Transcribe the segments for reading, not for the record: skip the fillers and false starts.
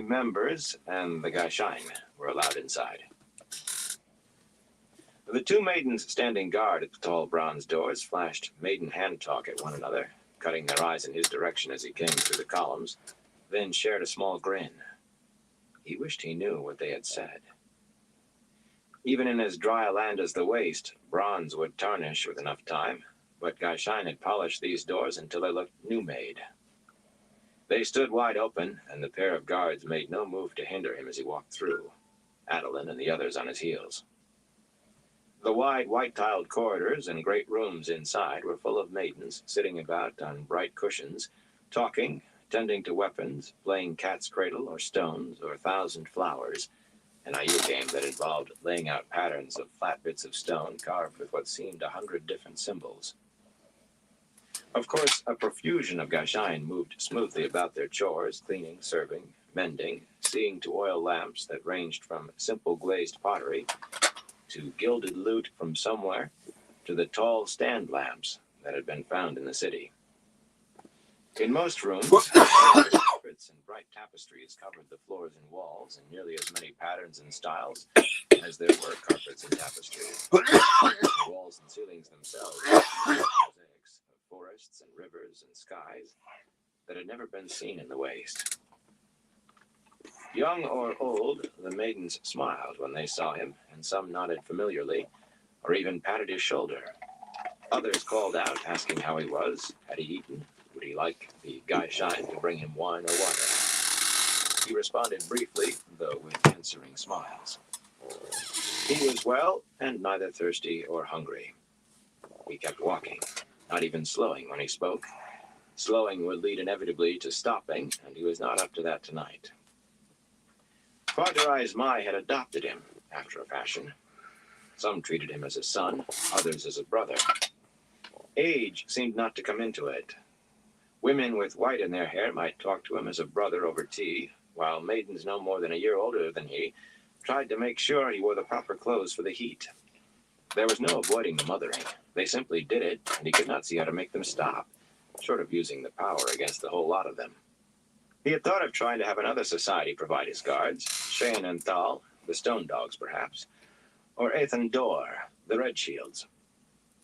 members and the Gaishain were allowed inside. The two maidens standing guard at the tall bronze doors flashed maiden hand talk at one another, cutting their eyes in his direction as he came through the columns, then shared a small grin. He wished he knew what they had said. Even in as dry a land as the waste, bronze would tarnish with enough time, but Gaishain had polished these doors until they looked new-made. They stood wide open, and the pair of guards made no move to hinder him as he walked through, Adolin and the others on his heels. The wide, white-tiled corridors and great rooms inside were full of maidens sitting about on bright cushions, talking, tending to weapons, playing cat's cradle or stones or thousand flowers, an Aiu game that involved laying out patterns of flat bits of stone carved with what seemed 100 different symbols. Of course, a profusion of Gaishain moved smoothly about their chores, cleaning, serving, mending, seeing to oil lamps that ranged from simple glazed pottery to gilded loot from somewhere to the tall stand lamps that had been found in the city. In most rooms, carpets and bright tapestries covered the floors and walls in nearly as many patterns and styles as there were carpets and tapestries. The walls and ceilings themselves were mosaics of forests and rivers and skies that had never been seen in the waste. Young or old, the maidens smiled when they saw him, and some nodded familiarly, or even patted his shoulder. Others called out, asking how he was. Had he eaten? Would he like the Gaishain to bring him wine or water? He responded briefly, though with answering smiles. He was well, and neither thirsty or hungry. He kept walking, not even slowing when he spoke. Slowing would lead inevitably to stopping, and he was not up to that tonight. Father Aizmai had adopted him, after a fashion. Some treated him as a son, others as a brother. Age seemed not to come into it. Women with white in their hair might talk to him as a brother over tea, while maidens no more than a year older than he tried to make sure he wore the proper clothes for the heat. There was no avoiding the mothering. They simply did it, and he could not see how to make them stop, short of using the power against the whole lot of them. He had thought of trying to have another society provide his guards, Shane and Thal, the Stone Dogs perhaps, or Ethan Dor, the Red Shields.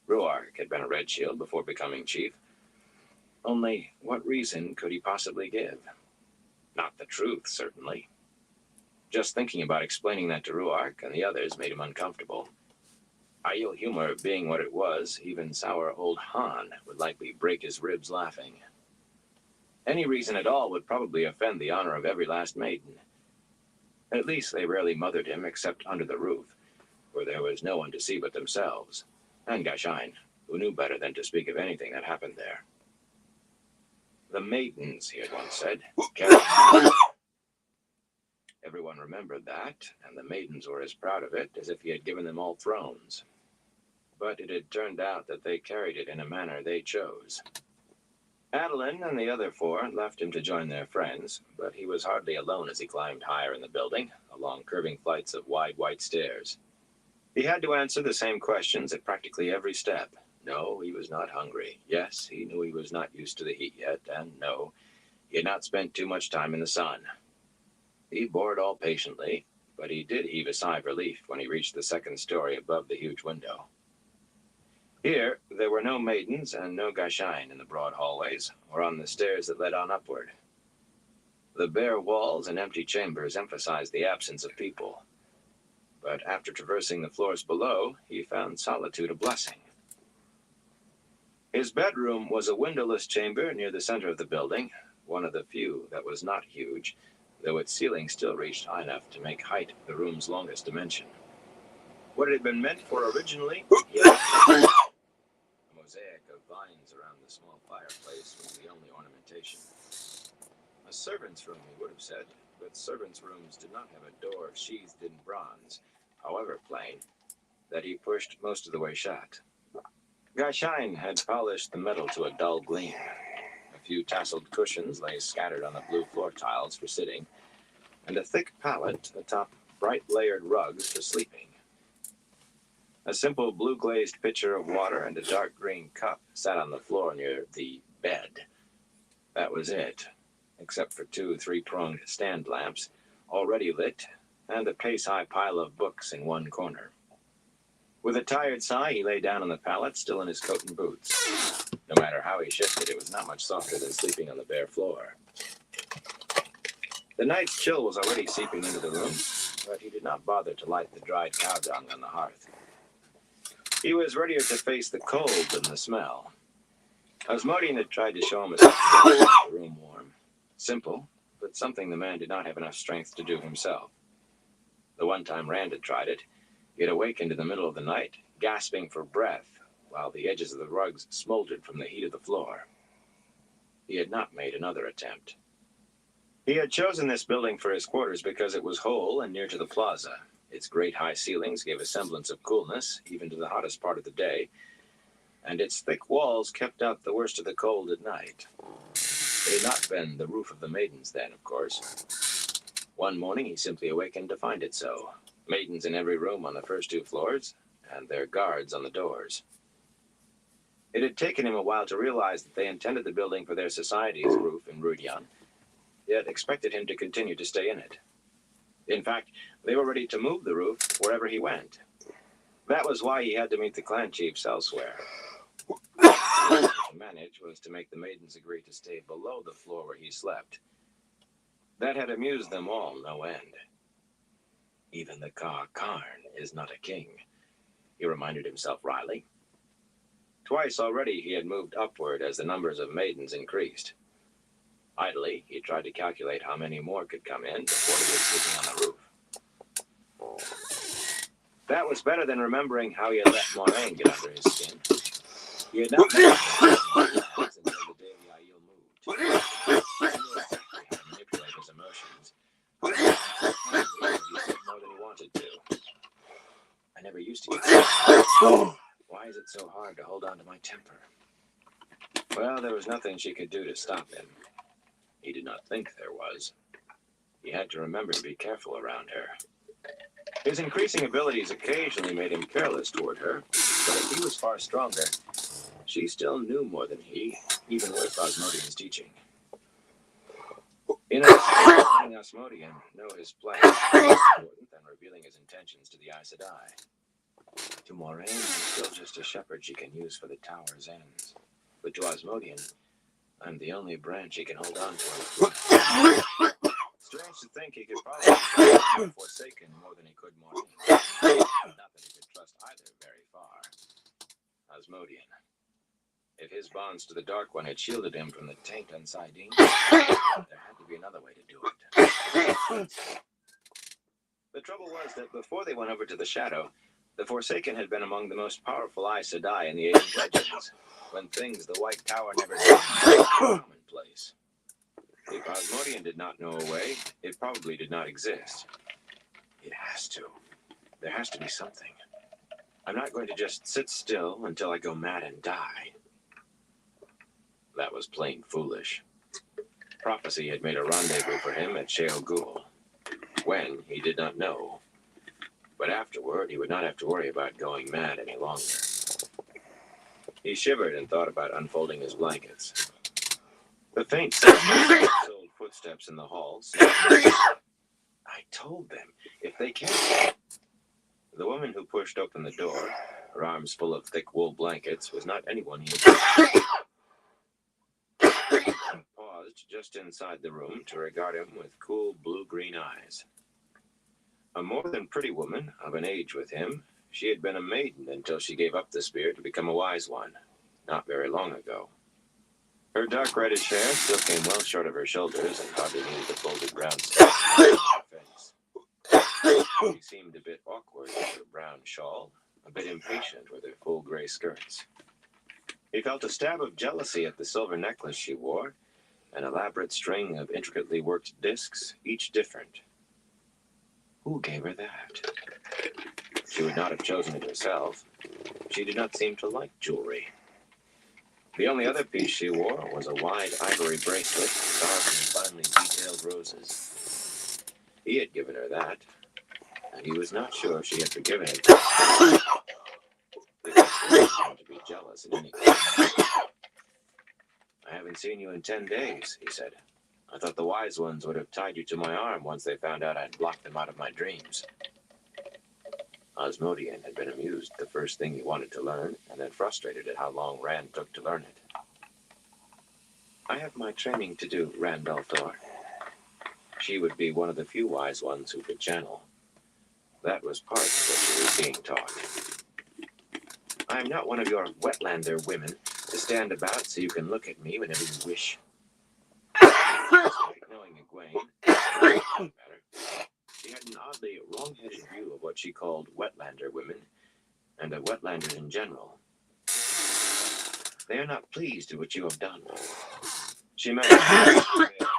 Ruark had been a Red Shield before becoming chief. Only, what reason could he possibly give? Not the truth, certainly. Just thinking about explaining that to Ruark and the others made him uncomfortable. Aiel humor being what it was, even sour old Han would likely break his ribs laughing. Any reason at all would probably offend the honor of every last maiden. At least they rarely mothered him except under the roof, where there was no one to see but themselves, and Gaishain, who knew better than to speak of anything that happened there. The maidens, he had once said, carried. Everyone remembered that, and the maidens were as proud of it as if he had given them all thrones. But it had turned out that they carried it in a manner they chose. Adolin and the other four left him to join their friends, but he was hardly alone as he climbed higher in the building, along curving flights of wide white stairs. He had to answer the same questions at practically every step. No, he was not hungry. Yes, he knew he was not used to the heat yet, and no, he had not spent too much time in the sun. He bore it all patiently, but he did heave a sigh of relief when he reached the second story above the huge window. Here, there were no maidens and no Gaishain in the broad hallways or on the stairs that led on upward. The bare walls and empty chambers emphasized the absence of people. But after traversing the floors below, he found solitude a blessing. His bedroom was a windowless chamber near the center of the building, one of the few that was not huge, though its ceiling still reached high enough to make height the room's longest dimension. What it had been meant for originally, a mosaic of vines around the small fireplace was the only ornamentation. A servant's room, he would have said, but servants' rooms did not have a door sheathed in bronze, however plain, that he pushed most of the way shut. Gaishain had polished the metal to a dull gleam. A few tasseled cushions lay scattered on the blue floor tiles for sitting, and a thick pallet atop bright layered rugs for sleeping. A simple blue-glazed pitcher of water and a dark green cup sat on the floor near the bed. That was it. except for 2 3-pronged stand lamps, already lit, and a pace-high pile of books in one corner. With a tired sigh, he lay down on the pallet, still in his coat and boots. No matter how he shifted, it was not much softer than sleeping on the bare floor. The night's chill was already seeping into the room, but he did not bother to light the dried cow dung on the hearth. He was readier to face the cold than the smell. Asmodean had tried to show him a way to keep the room warm. Simple, but something the man did not have enough strength to do himself. The one time Rand had tried it, he had awakened in the middle of the night, gasping for breath, while the edges of the rugs smoldered from the heat of the floor. He had not made another attempt. He had chosen this building for his quarters because it was whole and near to the plaza. Its great high ceilings gave a semblance of coolness, even to the hottest part of the day, and its thick walls kept out the worst of the cold at night. It had not been the roof of the maidens then, of course. One morning he simply awakened to find it so. Maidens in every room on the first 2 floors, and their guards on the doors. It had taken him a while to realize that they intended the building for their society's roof in Rudian, yet expected him to continue to stay in it. In fact, they were ready to move the roof wherever he went. That was why he had to meet the clan chiefs elsewhere. What he had to manage was to make the maidens agree to stay below the floor where he slept. That had amused them all no end. Even the Ka Karn is not a king, he reminded himself wryly. Twice already he had moved upward as the numbers of maidens increased. Idly, he tried to calculate how many more could come in before he was sleeping on the roof. That was better than remembering how he had let Moraine get under his skin. He had not met him until the day the Aiel moved. He knew exactly how to manipulate his emotions. He said more than he wanted to. I never used to get so. Why is it so hard to hold on to my temper? Well, there was nothing she could do to stop him. He did not think there was. He had to remember to be careful around her. His increasing abilities occasionally made him careless toward her, but if he was far stronger, she still knew more than he, even with Asmodean's teaching. In letting Asmodean know his plan was more important than revealing his intentions to the Aes Sedai. To Moraine, he's still just a shepherd she can use for the tower's ends. But to Asmodean, I'm the only branch he can hold on to. Strange to think he could probably trust Forsaken more than he could Moraine. Not that he could trust either very far. Asmodean. If his bonds to the Dark One had shielded him from the taint on Saidin, there had to be another way to do it. The trouble was that before they went over to the Shadow, the Forsaken had been among the most powerful Aes Sedai in the ancient legends, when things the White Tower never did were commonplace. If Asmodean did not know a way, it probably did not exist. It has to. There has to be something. I'm not going to just sit still until I go mad and die. That was plain foolish. Prophecy had made a rendezvous for him at Sheol Ghul. When, he did not know. But afterward, he would not have to worry about going mad any longer. He shivered and thought about unfolding his blankets. The faint sound of old footsteps in the hall. I told them, if they can't... The woman who pushed open the door, her arms full of thick wool blankets, was not anyone he had paused just inside the room to regard him with cool blue-green eyes. A more than pretty woman, of an age with him, she had been a maiden until she gave up the spear to become a wise one, not very long ago. Her dark reddish hair still came well short of her shoulders and hardly needed the folded brown scalp on her face. She seemed a bit awkward with her brown shawl, a bit impatient with her full gray skirts. He felt a stab of jealousy at the silver necklace she wore, an elaborate string of intricately worked discs, each different. Who gave her that? She would not have chosen it herself. She did not seem to like jewelry. The only other piece she wore was a wide ivory bracelet carved in finely detailed roses. He had given her that, and he was not sure she had forgiven him. It was to be jealous in any case. I haven't seen you in 10 days, he said. I thought the wise ones would have tied you to my arm once they found out I'd blocked them out of my dreams. Osmodian had been amused at the first thing he wanted to learn, and then frustrated at how long Rand took to learn it. I have my training to do, Rand al'Thor. She would be one of the few wise ones who could channel. That was part of what she was being taught. I am not one of your wetlander women to stand about so you can look at me whenever you wish. Despite knowing Egwene, she had an oddly wrong-headed view of what she called wetlander women, and of wetlanders in general. They are not pleased at what you have done. She met Bill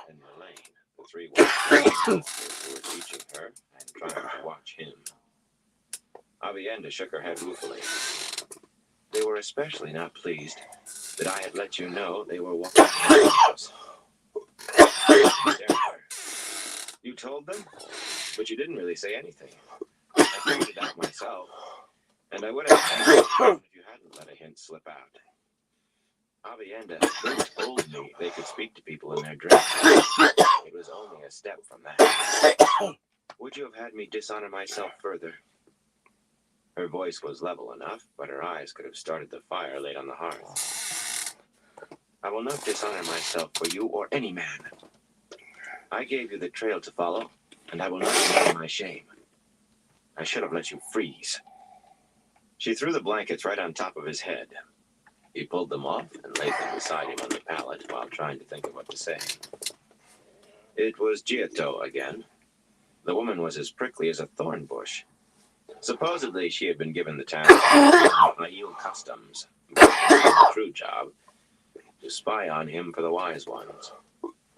and Elaine, the three wise who were teaching her and trying to watch him. Avienda shook her head ruefully. They were especially not pleased that I had let you know they were walking in the house. You told them, but you didn't really say anything. I figured it out myself, and I would have if you hadn't let a hint slip out. Avienda told me they could speak to people in their dreams. It was only a step from that. Would you have had me dishonor myself further? Her voice was level enough, but her eyes could have started the fire laid on the hearth. I will not dishonor myself for you or any man. I gave you the trail to follow, and I will not deny my shame. I should have let you freeze. She threw the blankets right on top of his head. He pulled them off and laid them beside him on the pallet while trying to think of what to say. It was Giotto again. The woman was as prickly as a thorn bush. Supposedly, she had been given the task of Aiel customs, a true job, to spy on him for the wise ones.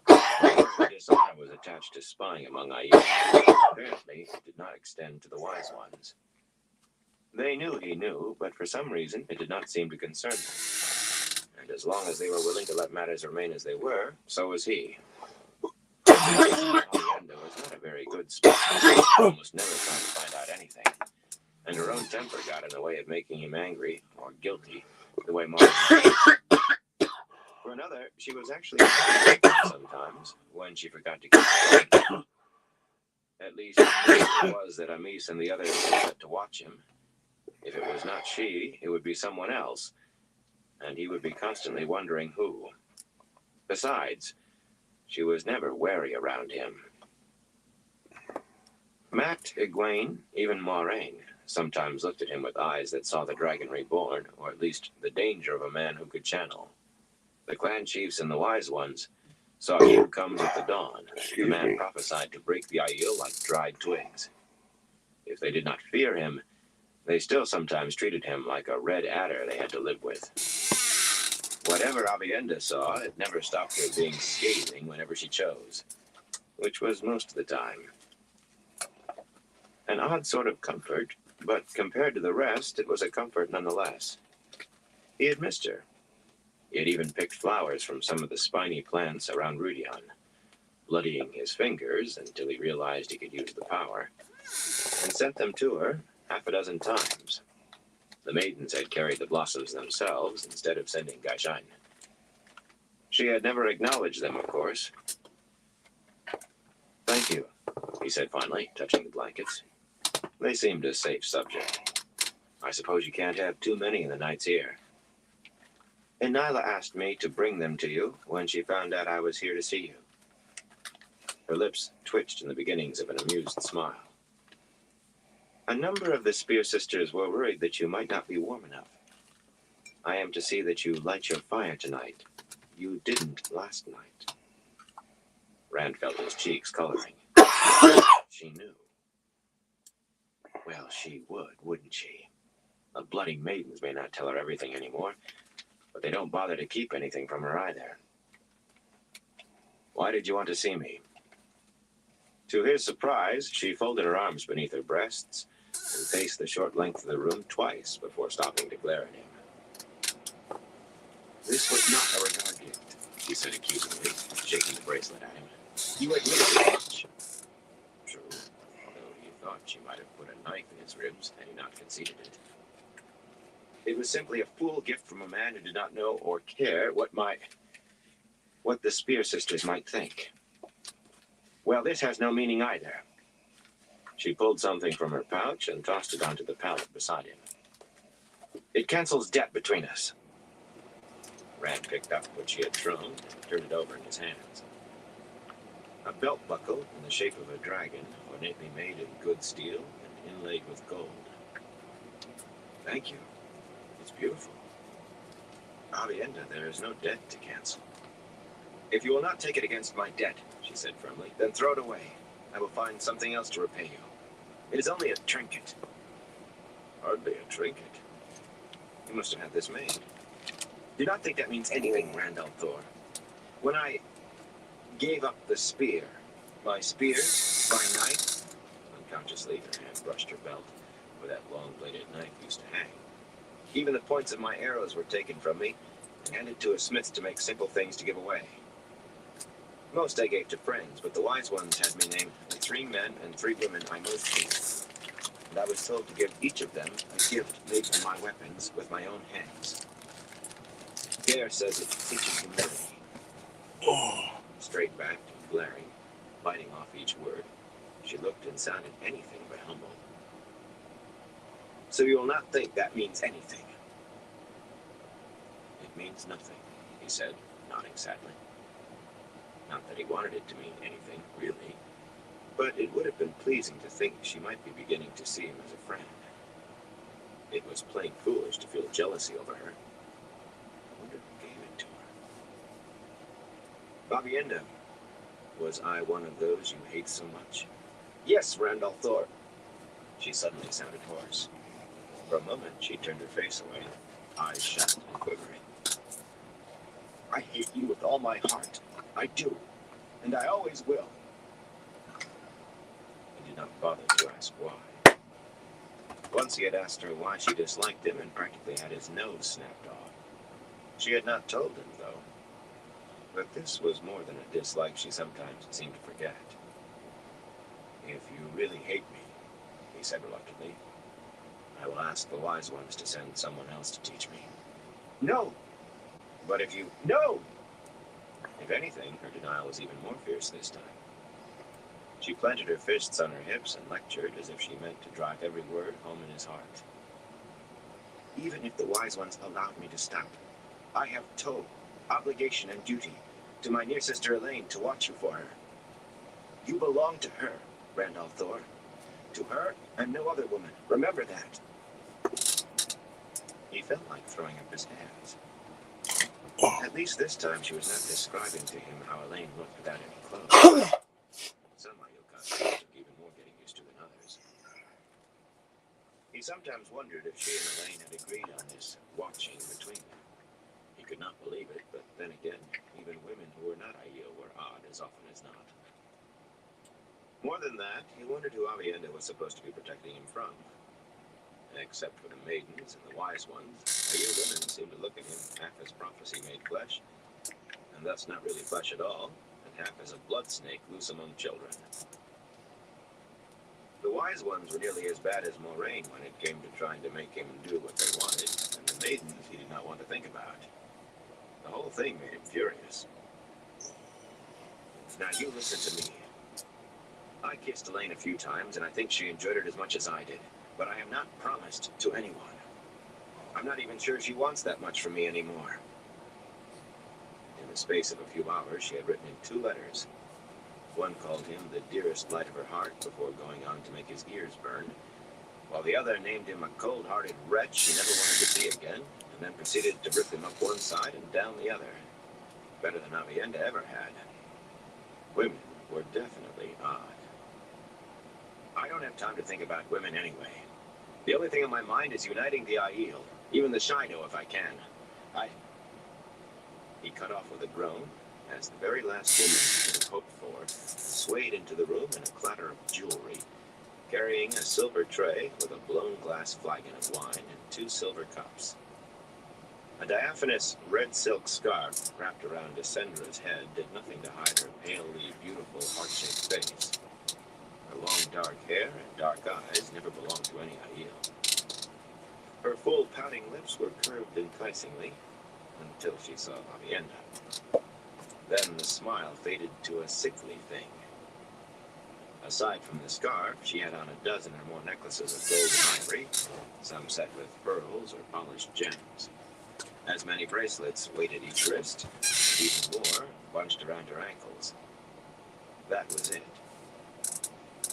Dishonor was attached to spying among Aiel. Apparently, it did not extend to the wise ones. They knew he knew, but for some reason it did not seem to concern them. And as long as they were willing to let matters remain as they were, so was he. Avienda was not a very good spy. Almost never tried to find out anything. And her own temper got in the way of making him angry or guilty, the way Martin did. For another, she was actually sometimes when she forgot to keep quiet. At least it was that Amis and the others were set to watch him. If it was not she, it would be someone else, and he would be constantly wondering who. Besides, she was never wary around him. Mat, Egwene, even Moiraine, sometimes looked at him with eyes that saw the dragon reborn, or at least the danger of a man who could channel. The clan chiefs and the wise ones saw he who comes at the dawn. The man prophesied to break the Aiel like dried twigs. If they did not fear him, they still sometimes treated him like a red adder they had to live with. Whatever Avienda saw, it never stopped her being scathing whenever she chose, which was most of the time. An odd sort of comfort, but compared to the rest, it was a comfort nonetheless. He had missed her. He had even picked flowers from some of the spiny plants around Rudion, bloodying his fingers until he realized he could use the power, and sent them to her half a dozen times. The maidens had carried the blossoms themselves instead of sending Gaishain. She had never acknowledged them, of course. Thank you, he said finally, touching the blankets. They seemed a safe subject. I suppose you can't have too many in the nights here. And Nyla asked me to bring them to you when she found out I was here to see you. Her lips twitched in the beginnings of an amused smile. A number of the Spear Sisters were worried that you might not be warm enough. I am to see that you light your fire tonight. You didn't last night. Rand felt his cheeks coloring. She knew. Well, she would, wouldn't she? The bloody maidens may not tell her everything anymore, but they don't bother to keep anything from her either. Why did you want to see me? To his surprise, she folded her arms beneath her breasts and paced the short length of the room twice before stopping to glare at him. This was not a regard gift, she said accusingly, shaking the bracelet at him. You admitted much. True, although he thought she might have put a knife in his ribs had he not conceded it. It was simply a fool gift from a man who did not know or care what the Spear Sisters might think. Well, this has no meaning either. She pulled something from her pouch and tossed it onto the pallet beside him. It cancels debt between us. Rand picked up what she had thrown and turned it over in his hands. A belt buckle in the shape of a dragon, ornately made of good steel and inlaid with gold. Thank you. It's beautiful. Avienda, there is no debt to cancel. If you will not take it against my debt, she said firmly, then throw it away. I will find something else to repay you. It is only a trinket. Hardly a trinket. You must have had this made. Do not think that means anything, Rand al'Thor. When I gave up the spear, my spear, my knife, unconsciously her hand brushed her belt, where that long-bladed knife used to hang. Even the points of my arrows were taken from me and handed to a smith to make simple things to give away. Most I gave to friends, but the wise ones had me name the 3 men and 3 women I most hated. And I was told to give each of them a gift made from my weapons with my own hands. Gare says it teaches humility. Straight-backed and glaring, biting off each word, she looked and sounded anything but humble. So you will not think that means anything. It means nothing, he said, nodding sadly. Not that he wanted it to mean anything, really, but it would have been pleasing to think she might be beginning to see him as a friend. It was plain foolish to feel jealousy over her. I wonder who gave it to her. Avienda, was I one of those you hate so much? Yes, Rand al'Thor. She suddenly sounded hoarse. For a moment, she turned her face away, eyes shut and quivering. I hate you with all my heart. I do. And I always will. He did not bother to ask why. Once he had asked her why she disliked him and practically had his nose snapped off. She had not told him, though. But this was more than a dislike she sometimes seemed to forget. If you really hate me, he said reluctantly, I will ask the wise ones to send someone else to teach me. No! But if you... No! If anything, her denial was even more fierce this time. She planted her fists on her hips and lectured as if she meant to drive every word home in his heart. Even if the wise ones allowed me to stop, I have toll, obligation, and duty to my near sister Elaine to watch you for her. You belong to her, Rand al'Thor. To her and no other woman. Remember that. He felt like throwing up his hands. At least this time she was not describing to him how Elaine looked without any clothes. Some Aiel took even more getting used to than others. He sometimes wondered if she and Elaine had agreed on this watching between them. He could not believe it, but then again, even women who were not Aiel were odd as often as not. More than that, he wondered who Avienda was supposed to be protecting him from. Except for the maidens and the wise ones, Aiel women seemed to look at him half as prophecy made flesh, and thus not really flesh at all, and half as a blood snake loose among children. The wise ones were nearly as bad as Moraine when it came to trying to make him do what they wanted, and the maidens he did not want to think about. The whole thing made him furious. Now you listen to me. I kissed Elaine a few times, and I think she enjoyed it as much as I did. But I have not promised to anyone. I'm not even sure she wants that much from me anymore. In the space of a few hours, she had written him 2 letters. One called him the dearest light of her heart before going on to make his ears burn, while the other named him a cold-hearted wretch she never wanted to see again, and then proceeded to rip him up one side and down the other. Better than Avienda ever had. Women were definitely odd. I don't have time to think about women anyway. The only thing on my mind is uniting the Aiel, even the Shaido if I can. He cut off with a groan, as the very last woman he could have hoped for swayed into the room in a clatter of jewelry, carrying a silver tray with a blown glass flagon of wine and 2 silver cups. A diaphanous red silk scarf wrapped around Descendra's head did nothing to hide her palely beautiful heart-shaped face. Her long dark hair and dark eyes never belonged to any Aiel. Her full pouting lips were curved enticingly until she saw Avienda. Then the smile faded to a sickly thing. Aside from the scarf, she had on a dozen or more necklaces of gold and ivory, some set with pearls or polished gems. As many bracelets weighted each wrist, and even more bunched around her ankles. That was it.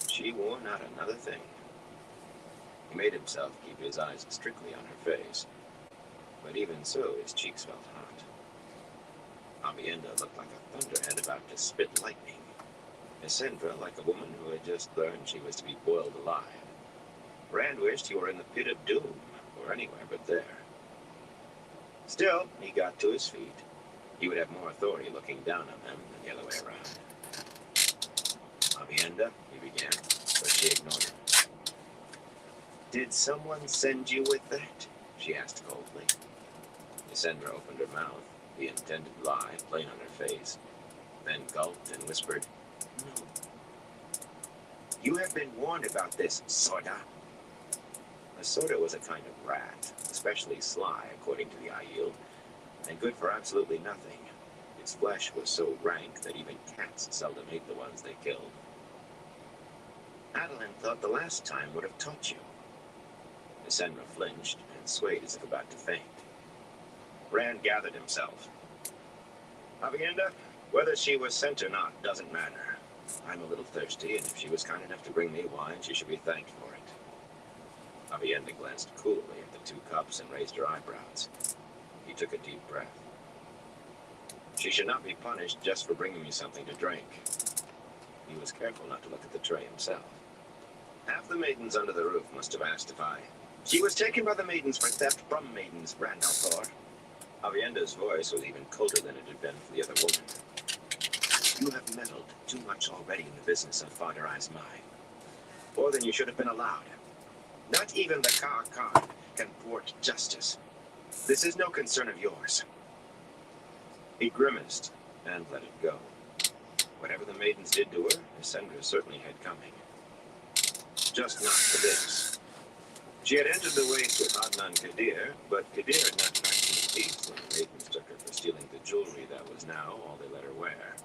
She wore not another thing. He made himself keep his eyes strictly on her face, but even so his cheeks felt hot. Avienda looked like a thunderhead about to spit lightning. Essendra like a woman who had just learned she was to be boiled alive. Rand wished he were in the pit of doom, or anywhere but there. Still, he got to his feet. He would have more authority looking down on them than the other way around. Avienda, he began, but she ignored him. Did someone send you with that? She asked coldly. Essendra opened her mouth, the intended lie plain on her face, then gulped and whispered, No. You have been warned about this, Sorda. A Sorda was a kind of rat, especially sly, according to the Aiel, and good for absolutely nothing. Its flesh was so rank that even cats seldom ate the ones they killed. Adolin thought the last time would have taught you. Essendra flinched and swayed as if about to faint. Rand gathered himself. Avienda, whether she was sent or not doesn't matter. I'm a little thirsty, and if she was kind enough to bring me wine, she should be thanked for it. Avienda glanced coolly at the 2 cups and raised her eyebrows. He took a deep breath. She should not be punished just for bringing me something to drink. He was careful not to look at the tray himself. Half the maidens under the roof must have asked if She was taken by the maidens for theft from maidens, Rand al'Thor. Avienda's voice was even colder than it had been for the other woman. You have meddled too much already in the business of Father Ismai. More than you should have been allowed. Not even the Ka'kan can thwart justice. This is no concern of yours. He grimaced and let it go. Whatever the maidens did to her, Essendra certainly had coming. Just not for this. She had entered the waste with Adnan Kadir, but Kadir had not cracked in the teeth when the maidens took her for stealing the jewelry that was now all they let her wear.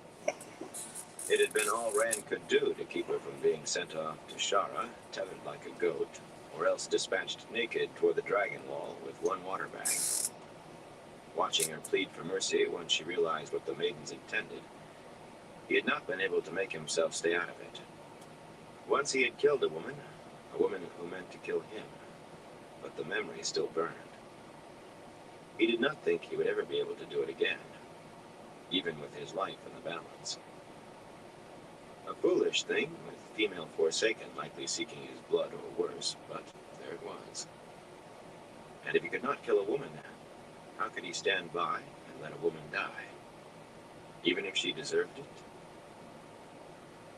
It had been all Rand could do to keep her from being sent off to Shara, tethered like a goat, or else dispatched naked toward the Dragon Wall with one water bag. Watching her plead for mercy once she realized what the maidens intended, he had not been able to make himself stay out of it. Once he had killed a woman who meant to kill him, but the memory still burned. He did not think he would ever be able to do it again, even with his life in the balance. A foolish thing, with female Forsaken likely seeking his blood or worse, but there it was. And if he could not kill a woman, how could he stand by and let a woman die, even if she deserved it?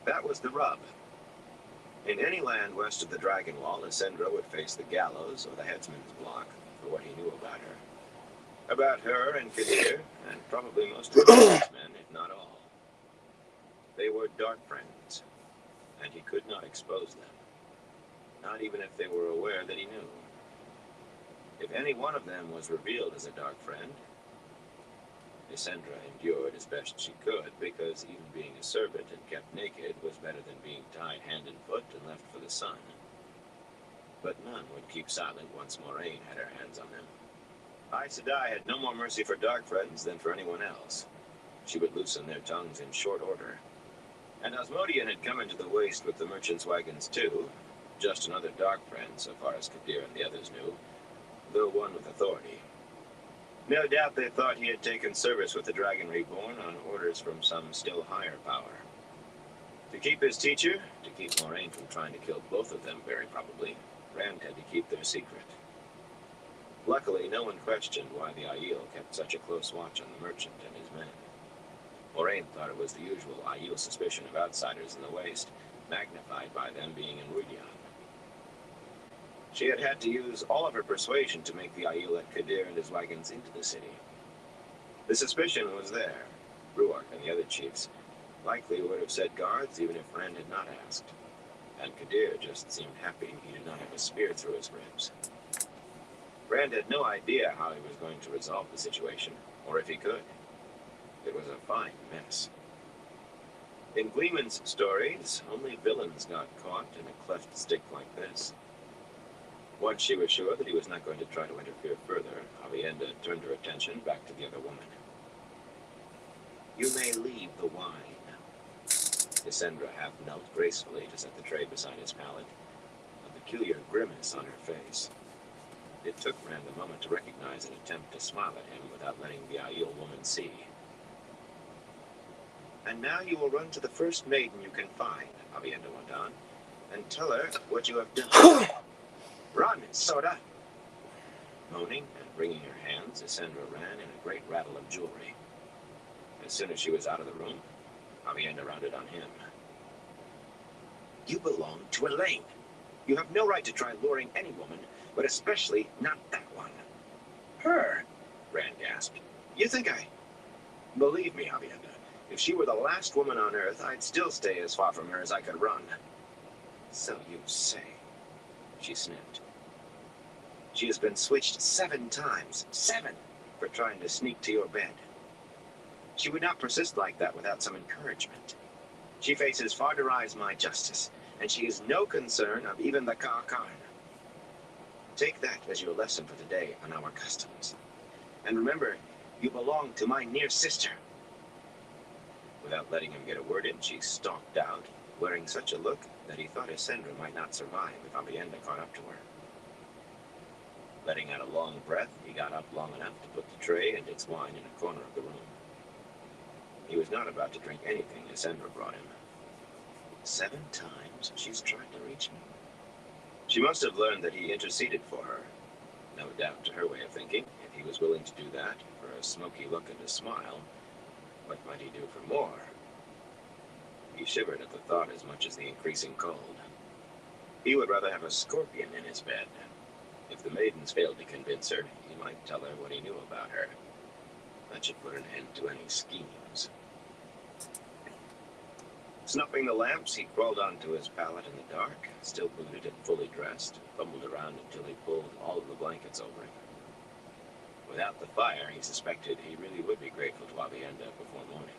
That was the rub. In any land west of the Dragon Wall, Essendra would face the gallows or the headsman's block for what he knew about her. About her and Kadir, and probably most of the men, if not all. They were dark friends, and he could not expose them, not even if they were aware that he knew. If any one of them was revealed as a dark friend, Essendra endured as best she could, because even being a servant and kept naked was better than being tied hand and foot and left for the sun. But none would keep silent once Moraine had her hands on them. Aes Sedai had no more mercy for dark friends than for anyone else. She would loosen their tongues in short order. And Asmodean had come into the waste with the merchants' wagons too, just another dark friend so far as Kadir and the others knew, though one with authority. No doubt they thought he had taken service with the Dragon Reborn on orders from some still higher power. To keep his teacher, to keep Moraine from trying to kill both of them very probably, Rand had to keep their secret. Luckily, no one questioned why the Aiel kept such a close watch on the merchant and his men. Moraine thought it was the usual Aiel suspicion of outsiders in the waste, magnified by them being in Rudian. She had had to use all of her persuasion to make the Aiel let Kadir and his wagons into the city. The suspicion was there. Ruark and the other chiefs likely would have said guards even if Rand had not asked. And Kadir just seemed happy he did not have a spear through his ribs. Rand had no idea how he was going to resolve the situation, or if he could. It was a fine mess. In Gleeman's stories, only villains got caught in a cleft stick like this. Once she was sure that he was not going to try to interfere further, Avienda turned her attention back to the other woman. You may leave the wine. Cassandra half knelt gracefully to set the tray beside his palate, a peculiar grimace on her face. It took Rand a moment to recognize an attempt to smile at him without letting the Aiel woman see. And now you will run to the first maiden you can find, Avienda went on, and tell her what you have done. Run, Soda! Moaning and wringing her hands, Cassandra ran in a great rattle of jewelry. As soon as she was out of the room, Avienda rounded on him. You belong to Elaine. You have no right to try luring any woman, but especially not that one. Her? Rand gasped. You think I... Believe me, Avienda, if she were the last woman on Earth, I'd still stay as far from her as I could run. So you say, she sniffed. She has been switched 7 times, 7, for trying to sneak to your bed. She would not persist like that without some encouragement. She faces far to rise my justice, and she is no concern of even the Ka-Karn. Take that as your lesson for today on our customs. And remember, you belong to my near sister. Without letting him get a word in, she stalked out, wearing such a look that he thought Cassandra might not survive if Avienda caught up to her. Letting out a long breath, he got up long enough to put the tray and its wine in a corner of the room. He was not about to drink anything Cassandra brought him. 7 times she's tried to reach me. She must have learned that he interceded for her. No doubt, to her way of thinking, if he was willing to do that for a smoky look and a smile, what might he do for more? He shivered at the thought as much as the increasing cold. He would rather have a scorpion in his bed. If the maidens failed to convince her, he might tell her what he knew about her. That should put an end to any schemes. Snuffing the lamps, he crawled onto his pallet in the dark, still booted and fully dressed, fumbled around until he pulled all of the blankets over him. Without the fire, he suspected he really would be grateful to Avienda before morning.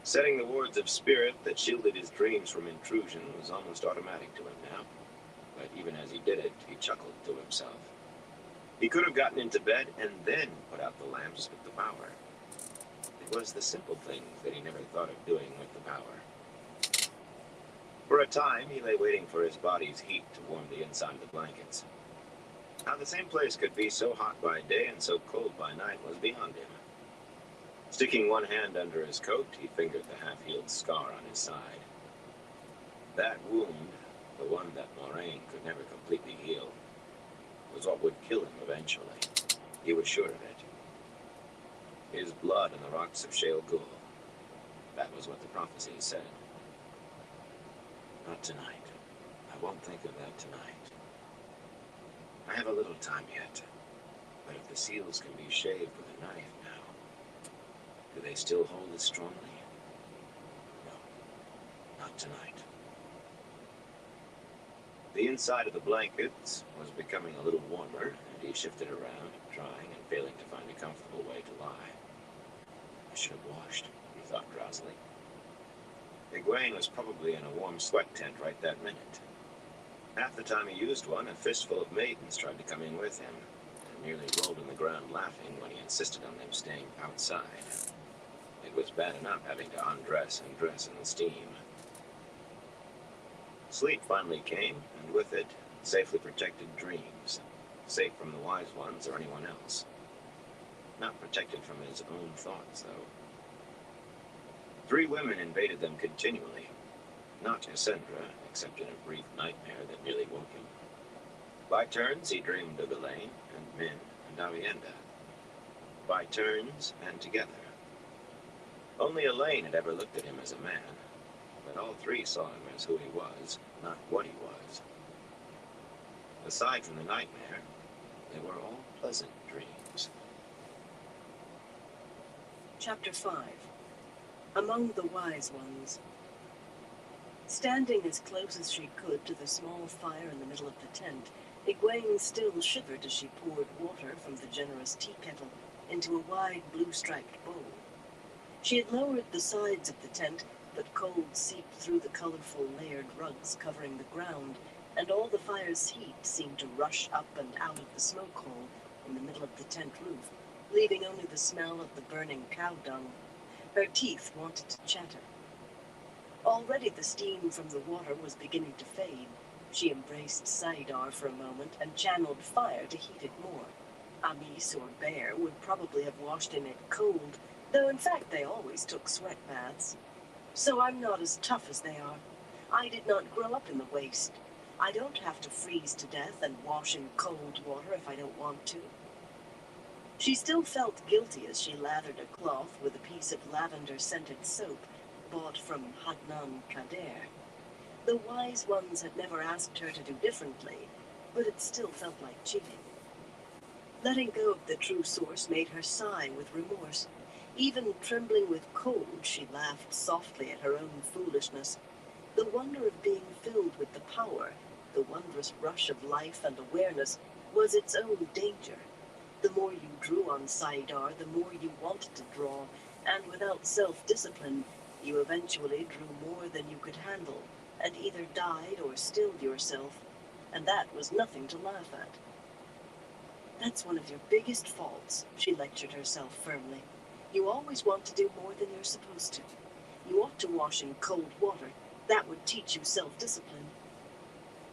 Setting the wards of spirit that shielded his dreams from intrusion was almost automatic to him now, but even as he did it, he chuckled to himself. He could have gotten into bed and then put out the lamps with the power. It was the simple things that he never thought of doing with the power. For a time, he lay waiting for his body's heat to warm the inside of the blankets. How the same place could be so hot by day and so cold by night was beyond him. Sticking one hand under his coat, he fingered the half-healed scar on his side. That wound, the one that Moraine could never completely heal, was what would kill him eventually. He was sure of it. His blood on the rocks of Shale Ghul. That was what the prophecies said. Not tonight. I won't think of that tonight. I have a little time yet. But if the seals can be shaved with a knife now, do they still hold as strongly? No, not tonight. The inside of the blankets was becoming a little warmer, and he shifted around, trying and failing to find a comfortable way to lie. I should have washed, he thought drowsily. Egwene was probably in a warm sweat tent right that minute. Half the time he used one, a fistful of maidens tried to come in with him, and nearly rolled on the ground laughing when he insisted on them staying outside. It was bad enough having to undress and dress in the steam. Sleep finally came, and with it, safely protected dreams, safe from the wise ones or anyone else. Not protected from his own thoughts, though. 3 women invaded them continually. Not Cassandra, except in a brief nightmare that nearly woke him. By turns, he dreamed of Elaine, and Min, and Avienda. By turns, and together. Only Elaine had ever looked at him as a man, but all 3 saw him as who he was, not what he was. Aside from the nightmare, they were all pleasant dreams. Chapter 5. Among the Wise Ones. Standing as close as she could to the small fire in the middle of the tent, Egwene still shivered as she poured water from the generous tea kettle into a wide blue-striped bowl. She had lowered the sides of the tent, but cold seeped through the colorful layered rugs covering the ground, and all the fire's heat seemed to rush up and out of the smoke hole in the middle of the tent roof, leaving only the smell of the burning cow dung. Her teeth wanted to chatter. Already the steam from the water was beginning to fade. She embraced saidar for a moment and channeled fire to heat it more. Amis or Bear would probably have washed in it cold, though in fact they always took sweat baths. So I'm not as tough as they are. I did not grow up in the waste. I don't have to freeze to death and wash in cold water if I don't want to. She still felt guilty as she lathered a cloth with a piece of lavender-scented soap bought from Hadnan Kader. The wise ones had never asked her to do differently, but it still felt like cheating. Letting go of the true source made her sigh with remorse. Even trembling with cold, she laughed softly at her own foolishness. The wonder of being filled with the power, the wondrous rush of life and awareness, was its own danger. The more you drew on saidar, the more you wanted to draw, and without self-discipline, you eventually drew more than you could handle, and either died or stilled yourself, and that was nothing to laugh at. That's one of your biggest faults, she lectured herself firmly. You always want to do more than you're supposed to. You ought to wash in cold water. That would teach you self-discipline.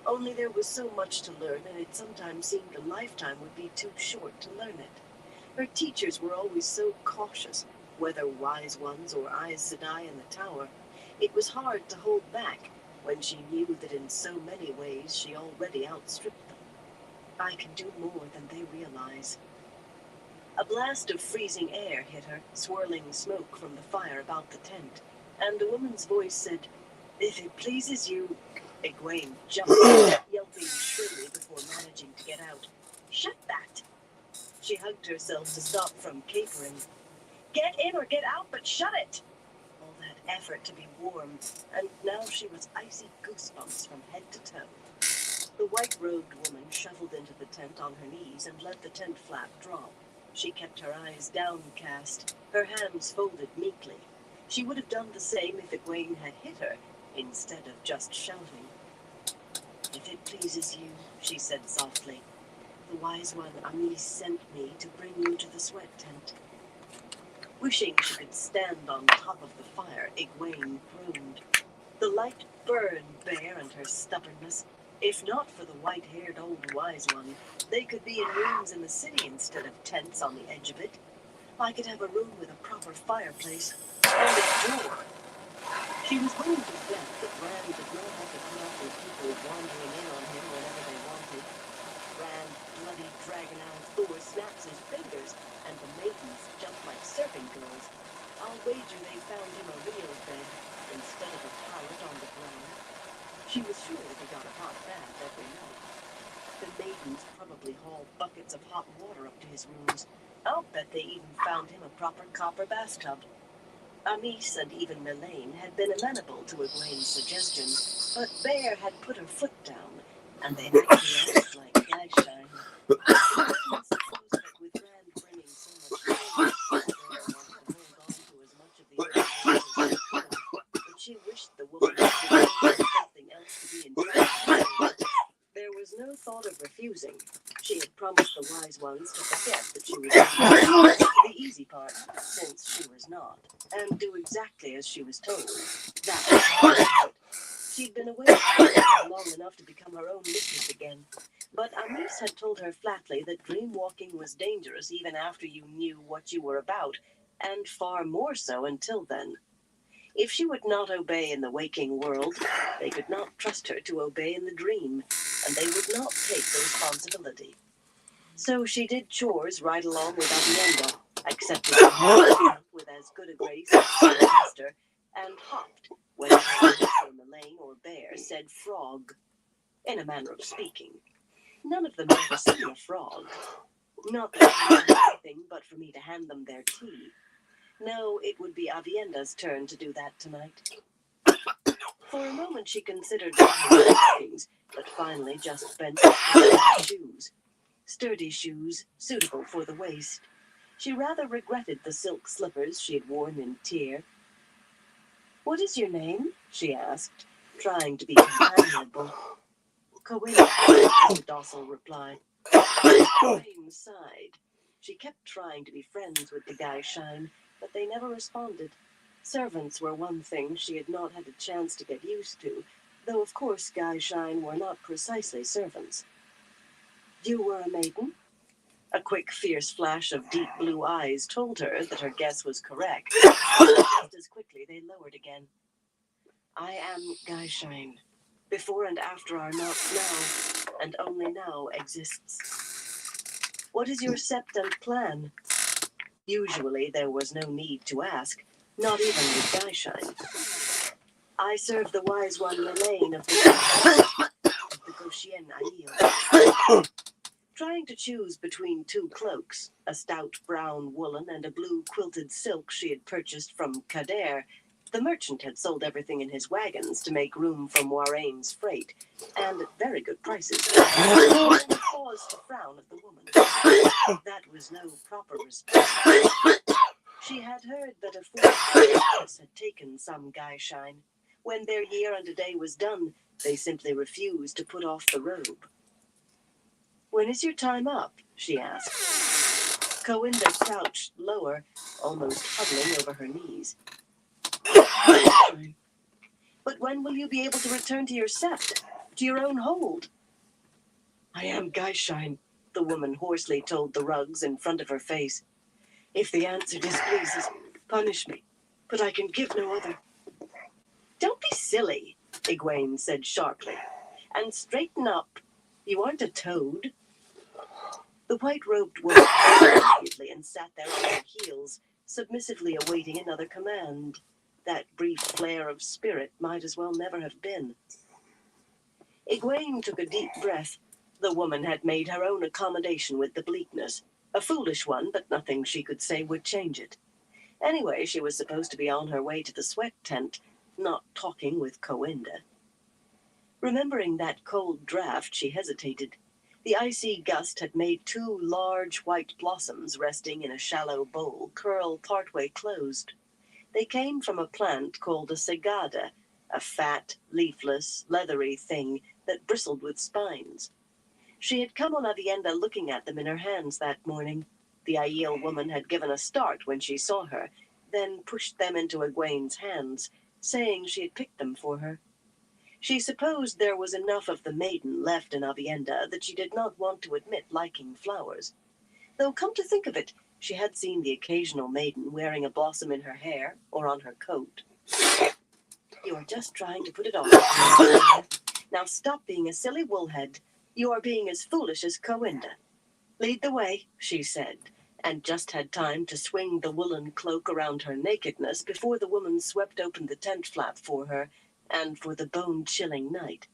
Only there was so much to learn, and it sometimes seemed a lifetime would be too short to learn it. Her teachers were always so cautious, whether wise ones or Aes Sedai in the tower. It was hard to hold back when she knew that in so many ways she already outstripped them. I can do more than they realize. A blast of freezing air hit her, swirling smoke from the fire about the tent, and a woman's voice said, "If it pleases you..." Egwene jumped, yelping shrilly before managing to get out. "Shut that!" She hugged herself to stop from capering. "Get in or get out, but shut it!" All that effort to be warm, and now she was icy goosebumps from head to toe. The white-robed woman shuffled into the tent on her knees and let the tent flap drop. She kept her eyes downcast, her hands folded meekly. She would have done the same if Egwene had hit her, instead of just shouting. "If it pleases you," she said softly, "the wise one Amis sent me to bring you to the sweat tent." Wishing she could stand on top of the fire, Egwene groaned. The light burned Bear and her stubbornness. If not for the white-haired old wise one, they could be in rooms in the city instead of tents on the edge of it. I could have a room with a proper fireplace and a door. She was willing to bet that Rand did not have to put up with people wandering in on him whenever they wanted. Rand, bloody Dragonhound Thor, snaps his fingers, and the maidens jump like serpent girls. I'll wager they found him a real bed instead of a pallet on the ground. She was sure that he got a hot bath every night. The maidens probably hauled buckets of hot water up to his rooms. I'll bet they even found him a proper copper bathtub. Amis and even Melaine had been amenable to Egwene's suggestion, but Bear had put her foot down, and they actually acted like flagshine. Egwene supposed that with Rand bringing so much change, Bear wanted to hold on to as much of the earth as she could, but she wished the woman could find something else to be entrusted to. There was no thought of refusing. She had promised the wise ones to forget that she was the easy part, since she was not, and do exactly as she was told. That was the hard part. She'd been away from her long enough to become her own mistress again. But Amis had told her flatly that dream walking was dangerous even after you knew what you were about, and far more so until then. If she would not obey in the waking world, they could not trust her to obey in the dream, and they would not take the responsibility. So she did chores right along with Avienda, accepted the help with as good a grace as her master, and hopped whenever Melaine or Bear said frog, in a manner of speaking. None of them had ever seen a frog. Not that they did anything but for me to hand them their tea. No, it would be Avienda's turn to do that tonight. For a moment she considered things, but finally just bent shoes. Sturdy shoes, suitable for the waist. She rather regretted the silk slippers she had worn in Tyr. "What is your name?" she asked, trying to be companionable. "Corinne," was the docile reply. Corinne sighed. She kept trying to be friends with the Geishine, but they never responded. Servants were one thing she had not had a chance to get used to, though of course Geishine were not precisely servants. "You were a maiden?" A quick, fierce flash of deep blue eyes told her that her guess was correct. Just as quickly they lowered again. "I am Geishine. Before and after are not now, and only now exists. What is your sept and plan?" Usually there was no need to ask, not even with Geishine. "I serve the wise one Lelaine of the Goshen Aiel." Trying to choose between two cloaks, a stout brown woolen and a blue quilted silk she had purchased from Kader, the merchant had sold everything in his wagons to make room for Moiraine's freight, and at very good prices. He paused to frown at the woman. That was no proper response. She had heard that a foolish had taken some Geishine. When their year and a day was done, they simply refused to put off the robe. "When is your time up?" she asked. Coinda crouched lower, almost huddling over her knees. "But when will you be able to return to your sept, to your own hold?" "I am Geishine," the woman hoarsely told the rugs in front of her face. "If the answer displeases, punish me, but I can give no other." "Don't be silly," Egwene said sharply, "and straighten up. You aren't a toad." The white-robed woman immediately and sat there on her heels, submissively awaiting another command. That brief flare of spirit might as well never have been. Egwene took a deep breath. The woman had made her own accommodation with the bleakness. A foolish one, but nothing she could say would change it. Anyway, she was supposed to be on her way to the sweat tent, not talking with Coinda. Remembering that cold draft, she hesitated. The icy gust had made two large white blossoms resting in a shallow bowl curl partway closed. They came from a plant called a segada, a fat, leafless, leathery thing that bristled with spines. She had come on Avienda looking at them in her hands that morning. The Aiel woman had given a start when she saw her, then pushed them into Egwene's hands, saying she had picked them for her. She supposed there was enough of the maiden left in Avienda that she did not want to admit liking flowers. Though, come to think of it, she had seen the occasional maiden wearing a blossom in her hair or on her coat. "You are just trying to put it off. Now stop being a silly woolhead. You are being as foolish as Coinda." "Lead the way," she said, and just had time to swing the woolen cloak around her nakedness before the woman swept open the tent flap for her, and for the bone-chilling night.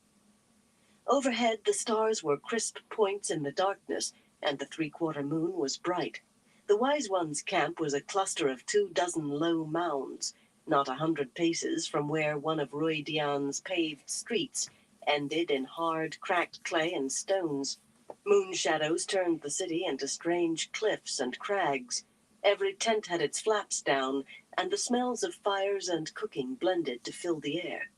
Overhead, the stars were crisp points in the darkness, and the three-quarter moon was bright. The Wise One's camp was a cluster of 24 low mounds, not 100 paces from where one of Rui Dian's paved streets ended in hard, cracked clay and stones. Moon shadows turned the city into strange cliffs and crags. Every tent had its flaps down, and the smells of fires and cooking blended to fill the air.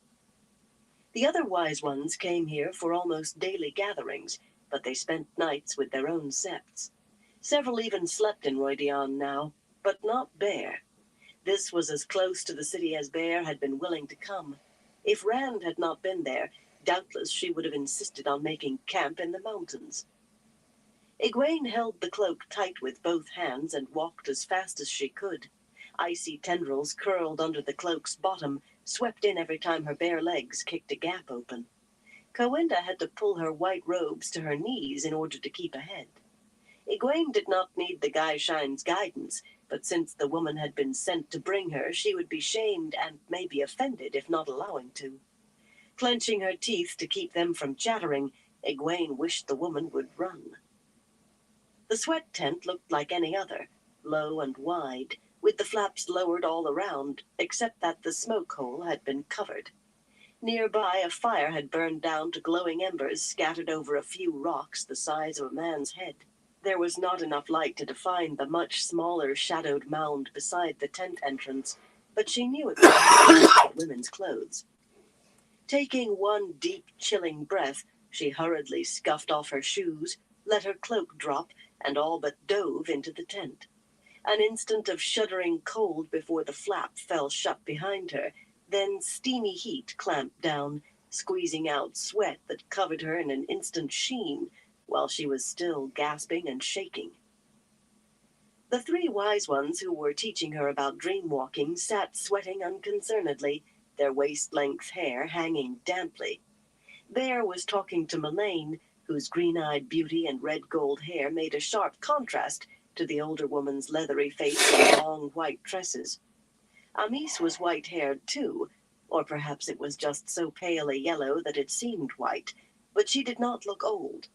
The other Wise Ones came here for almost daily gatherings, but they spent nights with their own septs. Several even slept in Rhuidean now, but not Bear. This was as close to the city as Bear had been willing to come. If Rand had not been there, doubtless she would have insisted on making camp in the mountains. Egwene held the cloak tight with both hands and walked as fast as she could. Icy tendrils curled under the cloak's bottom, swept in every time her bare legs kicked a gap open. Coinda had to pull her white robes to her knees in order to keep ahead. Egwene did not need the Geishine's guidance, but since the woman had been sent to bring her, she would be shamed and maybe offended if not allowing to. Clenching her teeth to keep them from chattering, Egwene wished the woman would run. The sweat tent looked like any other, low and wide, with the flaps lowered all around, except that the smoke hole had been covered. Nearby, a fire had burned down to glowing embers scattered over a few rocks the size of a man's head. There was not enough light to define the much smaller shadowed mound beside the tent entrance, but she knew it was women's clothes. Taking one deep, chilling breath, she hurriedly scuffed off her shoes, let her cloak drop, and all but dove into the tent. An instant of shuddering cold before the flap fell shut behind her, then steamy heat clamped down, squeezing out sweat that covered her in an instant sheen, while she was still gasping and shaking. The three wise ones who were teaching her about dream-walking sat sweating unconcernedly, their waist-length hair hanging damply. Bear was talking to Melaine, whose green-eyed beauty and red-gold hair made a sharp contrast to the older woman's leathery face and long white tresses. Amis was white-haired too, or perhaps it was just so palely yellow that it seemed white, but she did not look old.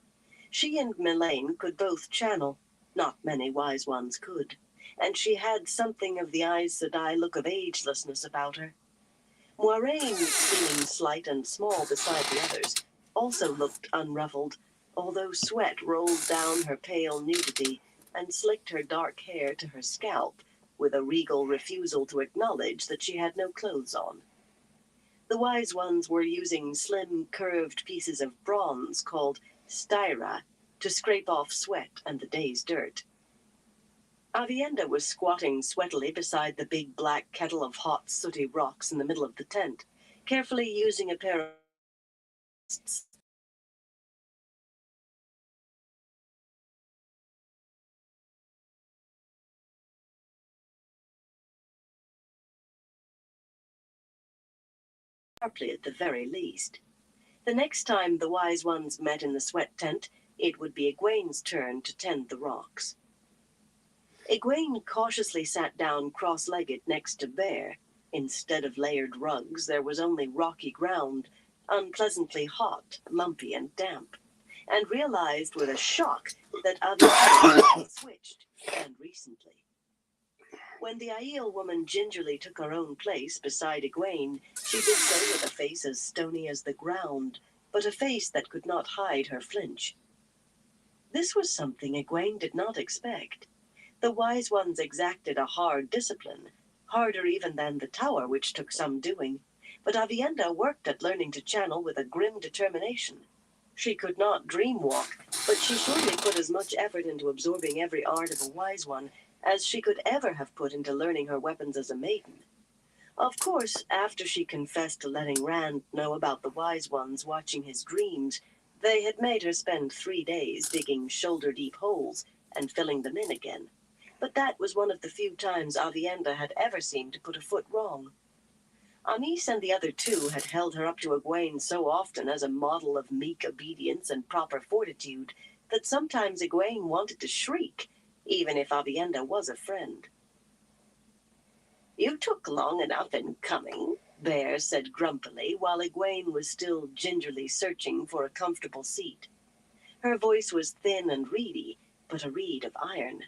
She and Melaine could both channel. Not many wise ones could, and she had something of the Aes Sedai look of agelessness about her. Moiraine, seeming slight and small beside the others, also looked unruffled, although sweat rolled down her pale nudity and slicked her dark hair to her scalp, with a regal refusal to acknowledge that she had no clothes on. The wise ones were using slim, curved pieces of bronze called styra to scrape off sweat and the day's dirt. Aviendha was squatting sweatily beside the big black kettle of hot, sooty rocks in the middle of the tent, carefully using a pair of sharply at the very least. The next time the wise ones met in the sweat tent, it would be Egwene's turn to tend the rocks. Egwene cautiously sat down cross-legged next to Bear. Instead of layered rugs, there was only rocky ground, unpleasantly hot, lumpy, and damp, and realized with a shock that Aviendha had switched, and recently. When the Aiel woman gingerly took her own place beside Egwene, she did so with a face as stony as the ground, but a face that could not hide her flinch. This was something Egwene did not expect. The wise ones exacted a hard discipline, harder even than the tower, which took some doing, but Aviendha worked at learning to channel with a grim determination. She could not dream walk, but she surely put as much effort into absorbing every art of a wise one as she could ever have put into learning her weapons as a maiden. Of course, after she confessed to letting Rand know about the wise ones watching his dreams, they had made her spend 3 days digging shoulder-deep holes and filling them in again. But that was one of the few times Aviendha had ever seemed to put a foot wrong. Amis and the other two had held her up to Egwene so often as a model of meek obedience and proper fortitude that sometimes Egwene wanted to shriek, even if Aviendha was a friend. "You took long enough in coming," Bear said grumpily, while Egwene was still gingerly searching for a comfortable seat. Her voice was thin and reedy, but a reed of iron.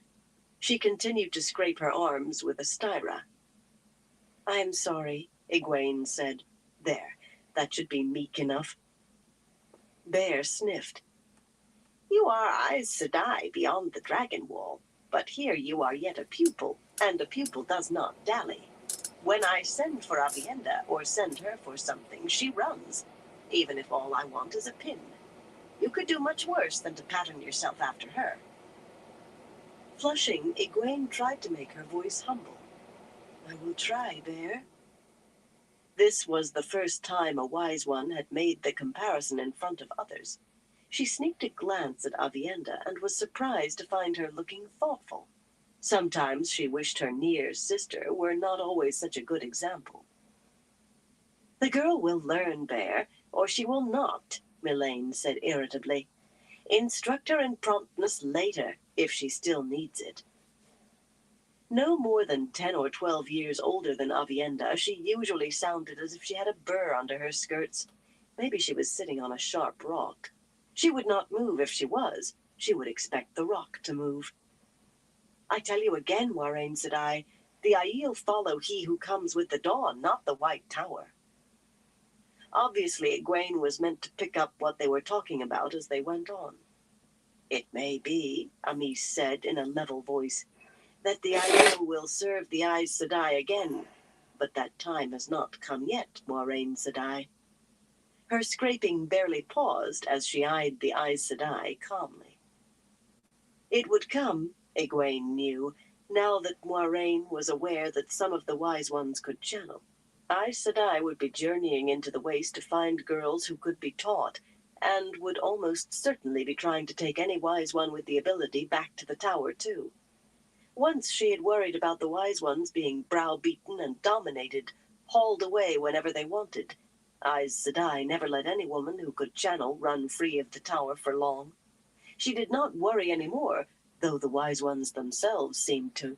She continued to scrape her arms with a styra. "I am sorry," Egwene said. "There, that should be meek enough." Bear sniffed. "You are Aes Sedai beyond the dragon wall, but here you are yet a pupil, and a pupil does not dally. When I send for Aviendha or send her for something, she runs, even if all I want is a pin. You could do much worse than to pattern yourself after her." Flushing, Egwene tried to make her voice humble. "I will try, Bear." This was the first time a wise one had made the comparison in front of others. She sneaked a glance at Aviendha and was surprised to find her looking thoughtful. Sometimes she wished her near sister were not always such a good example. "The girl will learn, Bear, or she will not," Melaine said irritably. "Instruct her in promptness later, if she still needs it." No more than 10 or 12 years older than Aviendha, she usually sounded as if she had a burr under her skirts. Maybe she was sitting on a sharp rock. She would not move if she was. She would expect the rock to move. "I tell you again, Moiraine," said I, "the Aiel follow he who comes with the dawn, not the White Tower." Obviously, Egwene was meant to pick up what they were talking about as they went on. It may be, Amis said in a level voice, that the Aiel will serve the Aes Sedai again, but that time has not come yet, Moiraine Sedai. Her scraping barely paused as she eyed the Aes Sedai calmly. It would come, Egwene knew, now that Moiraine was aware that some of the Wise Ones could channel. Aes Sedai would be journeying into the Waste to find girls who could be taught, and would almost certainly be trying to take any Wise One with the ability back to the tower, too. Once she had worried about the Wise Ones being browbeaten and dominated, hauled away whenever they wanted. Aes Sedai never let any woman who could channel run free of the tower for long. She did not worry any more, though the Wise Ones themselves seemed to.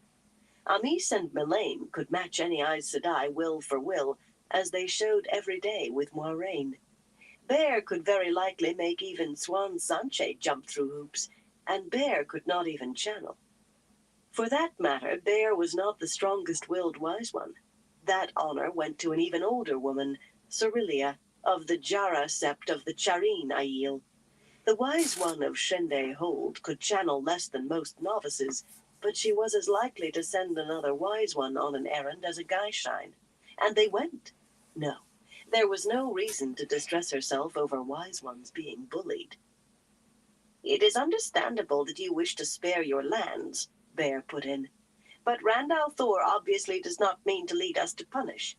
Amis and Melaine could match any Aes Sedai will for will, as they showed every day with Moiraine. Bear could very likely make even Swan Sanche jump through hoops, and Bear could not even channel. For that matter, Bear was not the strongest-willed Wise One. That honor went to an even older woman, Cerilia, of the Jara sept of the Charine Aiel. The Wise One of Shende Hold could channel less than most novices, but she was as likely to send another Wise One on an errand as a Guyshine. And they went. No, there was no reason to distress herself over Wise Ones being bullied. "It is understandable that you wish to spare your lands," Bear put in. "But Rand al'Thor obviously does not mean to lead us to punish.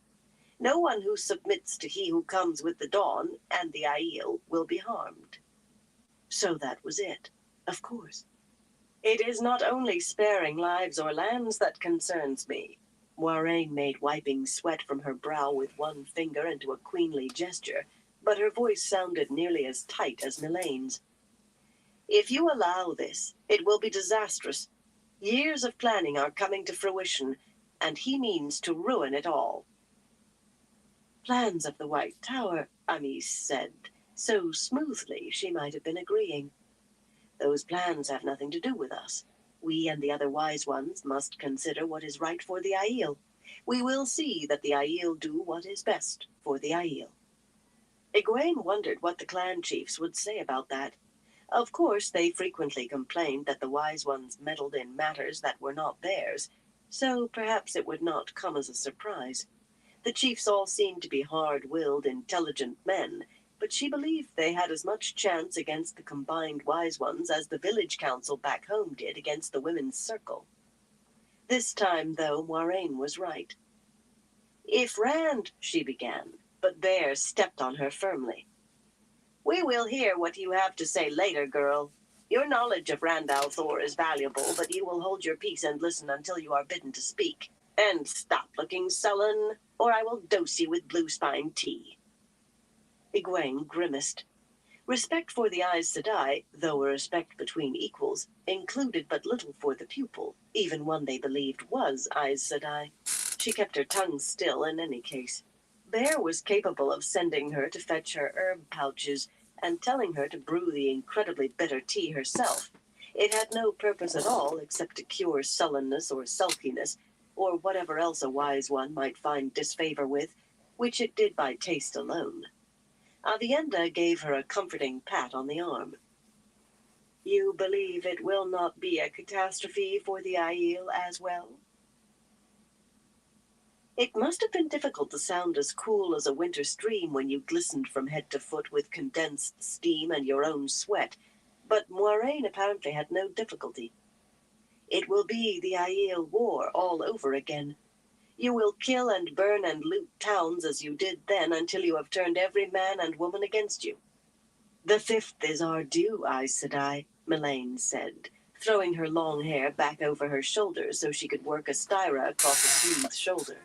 No one who submits to he who comes with the dawn and the Aiel will be harmed." So that was it, of course. "It is not only sparing lives or lands that concerns me." Moiraine made wiping sweat from her brow with one finger into a queenly gesture, but her voice sounded nearly as tight as Melaine's. "If you allow this, it will be disastrous. Years of planning are coming to fruition, and he means to ruin it all." "Plans of the White Tower," Amis said, so smoothly she might have been agreeing. "Those plans have nothing to do with us. We and the other Wise Ones must consider what is right for the Aiel. We will see that the Aiel do what is best for the Aiel." Egwene wondered what the clan chiefs would say about that. Of course, they frequently complained that the Wise Ones meddled in matters that were not theirs, so perhaps it would not come as a surprise. The chiefs all seemed to be hard-willed, intelligent men, but she believed they had as much chance against the combined Wise Ones as the village council back home did against the Women's Circle. This time, though, Moiraine was right. "If Rand," she began, but Bear stepped on her firmly. "We will hear what you have to say later, girl. Your knowledge of Rand al'Thor is valuable, but you will hold your peace and listen until you are bidden to speak. And stop looking sullen, or I will dose you with blue spine tea." Egwene grimaced. Respect for the Aes Sedai, though a respect between equals, included but little for the pupil, even one they believed was Aes Sedai. She kept her tongue still in any case. Bear was capable of sending her to fetch her herb pouches and telling her to brew the incredibly bitter tea herself. It had no purpose at all except to cure sullenness or sulkiness, or whatever else a Wise One might find disfavor with, which it did by taste alone. Aviendha gave her a comforting pat on the arm. "You believe it will not be a catastrophe for the Aiel as well?" It must have been difficult to sound as cool as a winter stream when you glistened from head to foot with condensed steam and your own sweat, but Moiraine apparently had no difficulty. "It will be the Aiel War all over again. You will kill and burn and loot towns as you did then until you have turned every man and woman against you." "The 5th is our due, Aes Sedai," Melaine said, throwing her long hair back over her shoulders so she could work a styra across a smooth shoulder.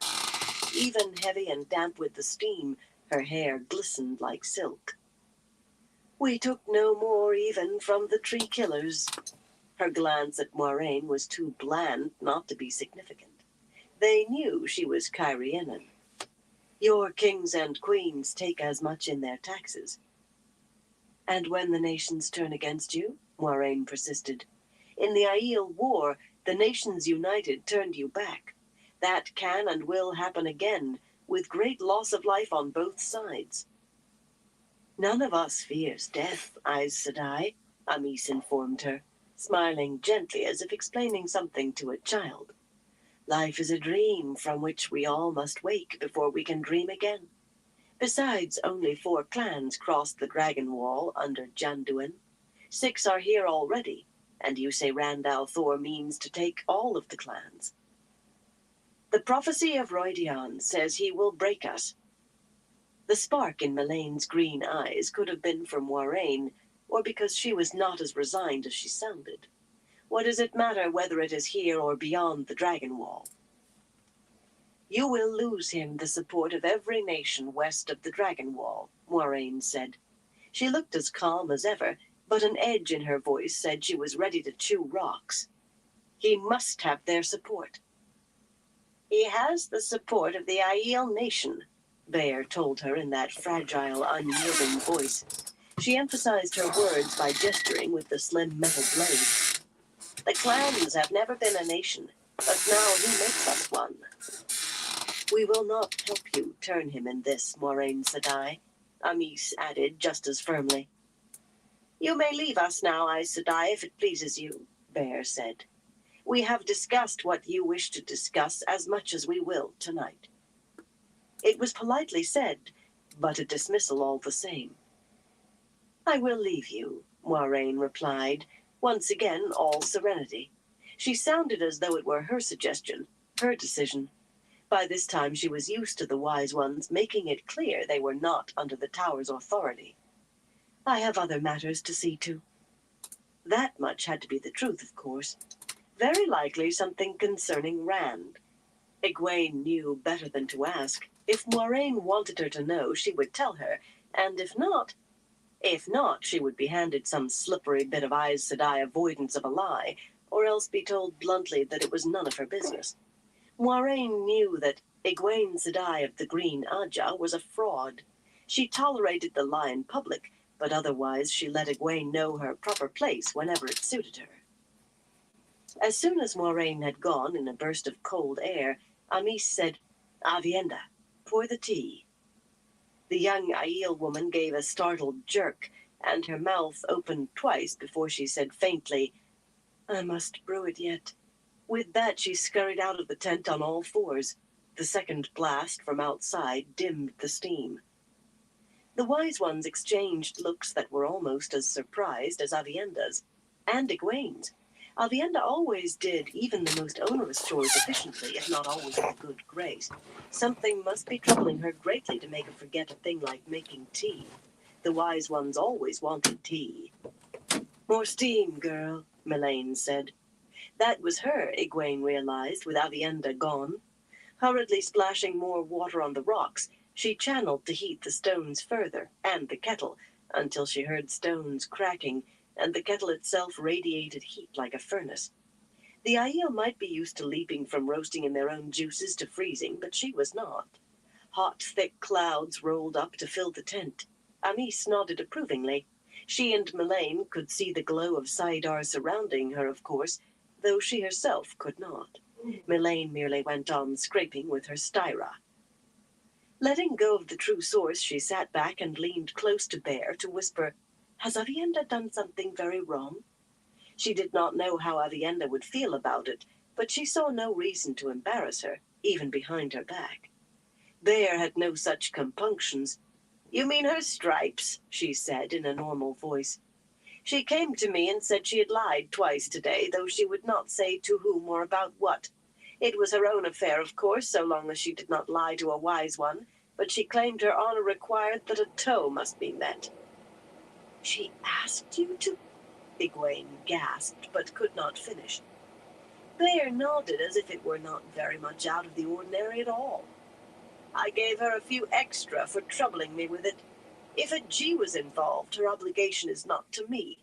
Even heavy and damp with the steam, her hair glistened like silk. "We took no more even from the tree killers." Her glance at Moiraine was too bland not to be significant. They knew she was Cairhienin. "Your kings and queens take as much in their taxes." "And when the nations turn against you?" Moiraine persisted. "In the Aiel War, the nations united turned you back. That can and will happen again, with great loss of life on both sides." "None of us fears death, Aes Sedai," Amis informed her, smiling gently as if explaining something to a child. Life is a dream from which we all must wake before we can dream again. Besides, only 4 clans crossed the Dragon Wall under Janduin. 6 are here already, and you say Rand al'Thor means to take all of the clans. The prophecy of Roydian says he will break us. The spark in Melane's green eyes could have been from Moiraine, or because she was not as resigned as she sounded. What does it matter whether it is here or beyond the Dragon Wall? You will lose him the support of every nation west of the Dragon Wall, Moiraine said. She looked as calm as ever, but an edge in her voice said she was ready to chew rocks. He must have their support. He has the support of the Aiel nation, Bear told her in that fragile, unyielding voice. She emphasized her words by gesturing with the slim metal blade. The clans have never been a nation, but now he makes us one. We will not help you turn him in this, Moiraine Sedai, Amis added just as firmly. You may leave us now, Aes Sedai, if it pleases you, Bear said. We have discussed what you wish to discuss as much as we will tonight. It was politely said, but a dismissal all the same. I will leave you, Moiraine replied, once again all serenity. She sounded as though it were her suggestion, her decision. By this time she was used to the Wise Ones making it clear they were not under the Tower's authority. I have other matters to see to. That much had to be the truth, of course. Very likely something concerning Rand. Egwene knew better than to ask. If Moiraine wanted her to know, she would tell her, and if not, she would be handed some slippery bit of Aes Sedai avoidance of a lie, or else be told bluntly that it was none of her business. Moiraine knew that Egwene Sedai of the Green Aja was a fraud. She tolerated the lie in public, but otherwise she let Egwene know her proper place whenever it suited her. As soon as Moiraine had gone in a burst of cold air, Amis said, Avienda, pour the tea. The young Aiel woman gave a startled jerk, and her mouth opened twice before she said faintly, I must brew it yet. With that she scurried out of the tent on all 4s. The second blast from outside dimmed the steam. The Wise Ones exchanged looks that were almost as surprised as Avienda's, and Egwene's. Avienda always did even the most onerous chores efficiently, if not always with good grace. Something must be troubling her greatly to make her forget a thing like making tea. The Wise Ones always wanted tea. More steam, girl, Melaine said. That was her, Egwene realized, with Avienda gone. Hurriedly splashing more water on the rocks, she channeled to heat the stones further, and the kettle, until she heard stones cracking, and the kettle itself radiated heat like a furnace. The Aiel might be used to leaping from roasting in their own juices to freezing, but she was not. Hot, thick clouds rolled up to fill the tent. Amis nodded approvingly. She and Melaine could see the glow of saidar surrounding her, of course, though she herself could not. Melaine merely went on scraping with her styra. Letting go of the true source, she sat back and leaned close to Bear to whisper, Has Avienda done something very wrong? She did not know how Avienda would feel about it, but she saw no reason to embarrass her, even behind her back. Bear had no such compunctions. You mean her stripes, she said in a normal voice. She came to me and said she had lied twice today, though she would not say to whom or about what. It was her own affair, of course, so long as she did not lie to a Wise One, but she claimed her honor required that a toe must be met. She asked you to? Egwene gasped, but could not finish. Bear nodded as if it were not very much out of the ordinary at all. I gave her a few extra for troubling me with it. If a G was involved, her obligation is not to me.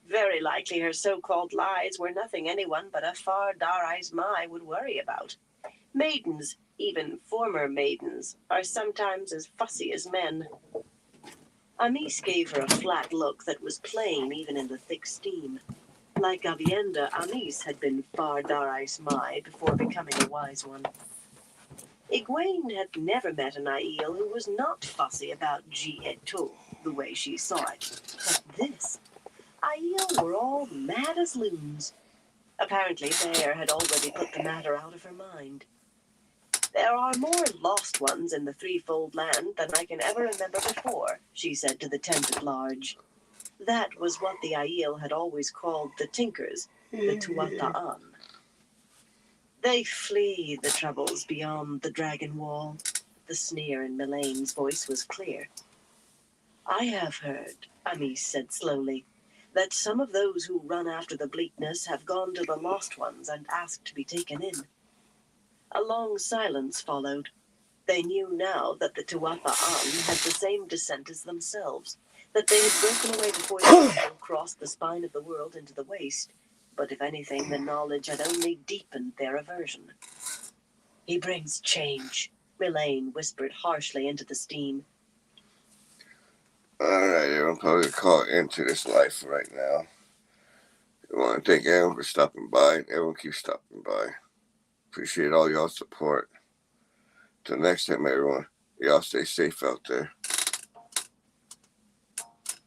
Very likely her so-called lies were nothing anyone but a far Dar-Ais Mai would worry about. Maidens, even former maidens, are sometimes as fussy as men. Amis gave her a flat look that was plain even in the thick steam. Like Avienda, Amis had been far Dar-Ais Mai before becoming a Wise One. Egwene had never met an Aiel who was not fussy about Ji et Tu, the way she saw it. But this, Aiel were all mad as loons. Apparently, Bear had already put the matter out of her mind. There are more lost ones in the threefold land than I can ever remember before, she said to the tent at large. That was what the Aiel had always called the Tinkers, the Tuatha'an. They flee the troubles beyond the Dragon Wall. The sneer in Melane's voice was clear. I have heard, Amis said slowly, that some of those who run after the bleakness have gone to the Lost Ones and asked to be taken in. A long silence followed. They knew now that the Tuatha'an had the same descent as themselves, that they had broken away before the people crossed the spine of the world into the waste, but if anything, the knowledge had only deepened their aversion. He brings change, Melaine whispered harshly into the steam. Alright, everyone, probably call into this life right now. I want to thank everyone for stopping by. Everyone keeps stopping by. Appreciate all y'all's support. Till next time, everyone. Y'all stay safe out there.